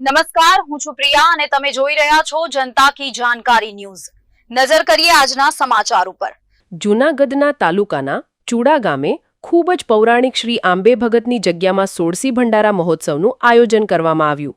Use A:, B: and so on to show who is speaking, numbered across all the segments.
A: નમસ્કાર, હું છું પ્રિયા અને તમે જોઈ રહ્યા છો જનતા કી જાણકારી ન્યૂઝ। નજર કરીએ આજના સમાચાર ઉપર।
B: જૂનાગઢના તાલુકાના ચૂડા ગામે ખૂબ જ પૌરાણિક શ્રી આંબે ભગતની જગ્યામાં સોળસી ભંડારા મહોત્સવનું આયોજન કરવામાં આવ્યું।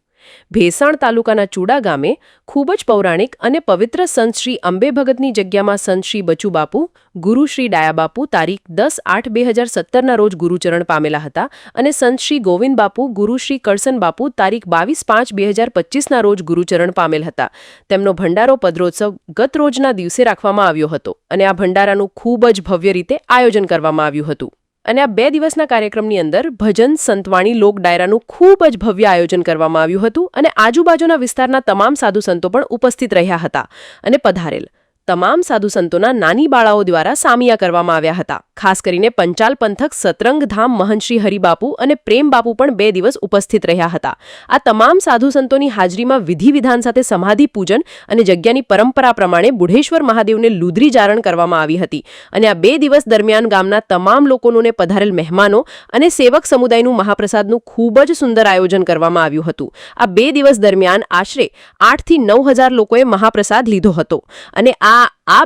B: ભેસાણ તાલુકાના ચૂડા ગામે ખૂબ જ પૌરાણિક અને પવિત્ર સંત શ્રી અંબે ભગતની જગ્યામાં સંત શ્રી બચુબાપુ, ગુરુ શ્રી ડાયાબાપુ તારીખ 10/8/2017ના રોજ ગુરુચરણ પામેલા હતા અને સંત શ્રી ગોવિંદ બાપુ, ગુરુ શ્રી કરસન બાપુ તારીખ 22/5/2025ના રોજ ગુરુચરણ પામેલ હતા। તેમનો ભંડારો પદરોત્સવ ગત રોજના દિવસે રાખવામાં આવ્યો હતો અને આ ભંડારાનું ખૂબ જ ભવ્ય રીતે આયોજન કરવામાં આવ્યું હતું। અને આ 2 દિવસના કાર્યક્રમની અંદર ભજન, સંતવાણી, લોક ડાયરાનું ખૂબ જ ભવ્ય આયોજન કરવામાં આવ્યું હતું અને આજુબાજુના વિસ્તારના તમામ સાધુ સંતો પણ ઉપસ્થિત રહ્યા હતા અને પધારેલ તમામ સાધુ સંતોના નાની બાળાઓ દ્વારા સામિયા કરવામાં આવ્યા હતા। ખાસ કરીને પંચાલ પંથક સતરંગ ધામ મહંત શ્રી હરિબાપુ અને પ્રેમ બાપુ પણ 2 દિવસ ઉપસ્થિત રહ્યા હતા। આ તમામ સાધુ સંતોની હાજરીમાં વિધિ વિધાન સાથે સમાધિ પૂજન અને જગ્યાની પરંપરા પ્રમાણે બુઢેશ્વર મહાદેવને લુદરી જારણ કરવામાં આવી હતી અને આ 2 દિવસ દરમિયાન ગામના તમામ લોકોને પધારેલ મહેમાનો અને સેવક સમુદાયનું મહાપ્રસાદનું ખૂબ જ સુંદર આયોજન કરવામાં આવ્યું હતું। આ 2 દિવસ દરમિયાન આશરે 8 થી 9,000 લોકોએ મહાપ્રસાદ લીધો હતો અને આ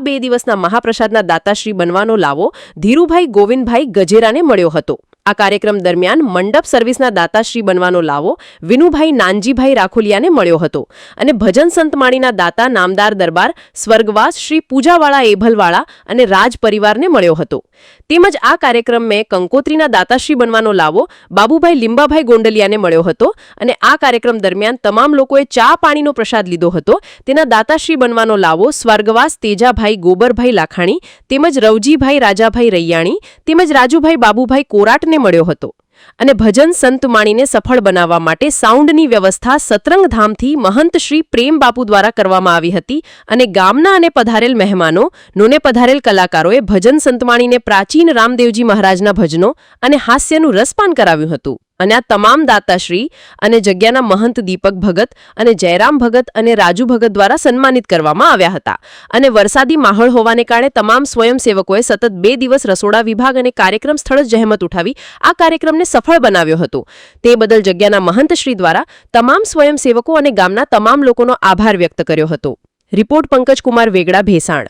B: 2 દિવસના મહાપ્રસાદના દાતાશ્રી બનવાનો લાવો ધીરુભાઈ ગોવિંદભાઈ ગજેરાને મળ્યો હતો। આ કાર્યક્રમ દરમિયાન મંડપ સર્વિસના દાતાશ્રી બનવાનો લાવો વિનુભાઈ નાનજીભાઈ રાખોલિયાને મળ્યો હતો અને ભજન સંતમાળીના દાતા નામદાર દરબાર સ્વર્ગવાસ શ્રી પૂજાવાળા એભલવાળા અને રાજ પરિવારને મળ્યો હતો। તેમજ આ કાર્યક્રમ મેં કંકોત્રીના દાતાશ્રી બનવાનો લાવો બાબુભાઈ લીંબાભાઈ ગોંડલિયાને મળ્યો હતો અને આ કાર્યક્રમ દરમિયાન તમામ લોકોએ ચા પાણીનો પ્રસાદ લીધો હતો। તેના દાતાશ્રી બનવાનો લાવો સ્વર્ગવાસ તેજાભાઈ ગોબરભાઈ લાખાણી તેમજ રવજીભાઈ રાજાભાઈ રૈયાણી તેમજ રાજુભાઈ બાબુભાઈ કોરાટને મળ્યો હતો અને ભજન સંત માણીને સફળ બનાવવા માટે સાઉન્ડની વ્યવસ્થા સતરંગ ધામથી મહંત શ્રી પ્રેમ બાપુ દ્વારા કરવામાં આવી હતી અને ગામના અને પધારેલ મહેમાનો નોને પધારેલ કલાકારોએ ભજન સંતમાણીને પ્રાચીન રામદેવજી મહારાજના ભજનો અને હાસ્યનું રસપાન કરાવ્યું હતું અને આ તમામ દાતાશ્રી અને જગ્યાના મહંત દીપક ભગત અને જયરામ ભગત અને રાજુ ભગત દ્વારા સન્માનિત કરવામાં આવ્યા હતા અને વરસાદી માહોલ હોવાને કારણે તમામ સ્વયંસેવકોએ સતત 2 દિવસ રસોડા વિભાગ અને કાર્યક્રમ સ્થળ જ જહેમત ઉઠાવી આ કાર્યક્રમને સફળ બનાવ્યો હતો। તે બદલ જગ્યાના મહંતશ્રી દ્વારા તમામ સ્વયંસેવકો અને ગામના તમામ લોકોનો આભાર વ્યક્ત કર્યો હતો। રિપોર્ટ પંકજ કુમાર વેગડા, ભેસાણ।